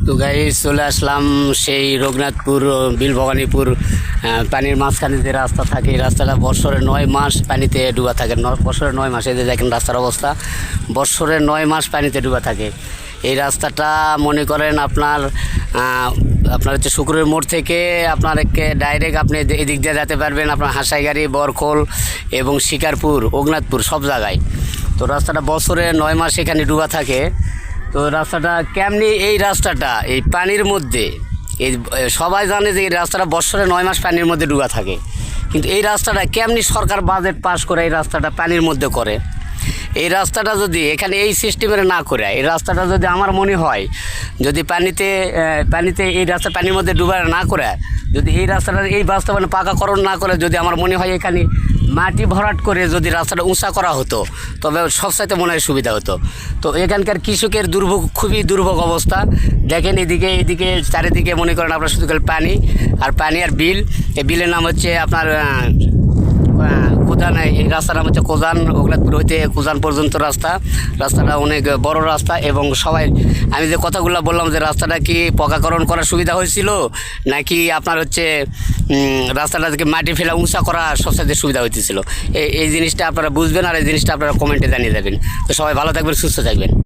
তো গাইস চলে আসলাম সেই রঘুনাথপুর বিলভবানীপুর পানির মাঝখানে যে রাস্তা থাকে এই রাস্তাটা বছরে 9 মাস পানিতে ডুবা থাকে। বছরে 9 মাস, এই যে দেখেন রাস্তার অবস্থা, বছরে 9 মাস পানিতে ডুবা থাকে। এই রাস্তাটা মনে করেন আপনার হচ্ছে শুক্রের মোড় থেকে আপনার ডাইরেক্ট আপনি এদিক দিয়ে যেতে পারবেন আপনার হাসাইগাড়ি, বরখোল এবং শিকারপুর, রঘুনাথপুর সব জায়গায়। তো রাস্তাটা বছরে 9 মাস এখানে ডুবা থাকে। তো রাস্তাটা কেমনি, এই রাস্তাটা এই পানির মধ্যে, এই সবাই জানে যে এই রাস্তাটা বছরে 9 মাস পানির মধ্যে ডুবা থাকে, কিন্তু এই রাস্তাটা কেমনি সরকার বাজেট পাস করে এই রাস্তাটা পানির মধ্যে করে। এই রাস্তাটা যদি এখানে এই সিস্টেমের না করে, এই রাস্তাটা যদি আমার মনে হয় যদি পানিতে এই রাস্তা পানির মধ্যে ডুবা না করে, যদি এই রাস্তাটা এই বাস্তবায়নে পাকাকরণ না করে, যদি আমার মনে হয় এখানে মাটি ভরাট করে যদি রাস্তাটা উঁচা করা হতো, তবে সবসাইতে মনে হয় সুবিধা হতো। তো এখানকার কৃষকের দুর্ভোগ, খুবই দুর্ভোগ অবস্থা। দেখেন এদিকে চারিদিকে মনে করেন আপনার শুধু খালি পানি আর পানি আর বিল। এই বিলের নাম হচ্ছে আপনার কোজান। এই রাস্তার নাম হচ্ছে কোজান, রঘুনাথপুর হইতে কোজান পর্যন্ত রাস্তাটা অনেক বড় রাস্তা। এবং সবাই, আমি যে কথাগুলো বললাম যে রাস্তাটা কি পাকাকরণ করার সুবিধা হয়েছিল নাকি আপনার হচ্ছে রাস্তাটা থেকে মাটি ফেলা উঁচা করা সবচেয়ে সুবিধা হইতেছিল, এই জিনিসটা আপনারা বুঝবেন আর এই জিনিসটা আপনারা কমেন্টে জানিয়ে দেবেন। তো সবাই ভালো থাকবেন, সুস্থ থাকবেন।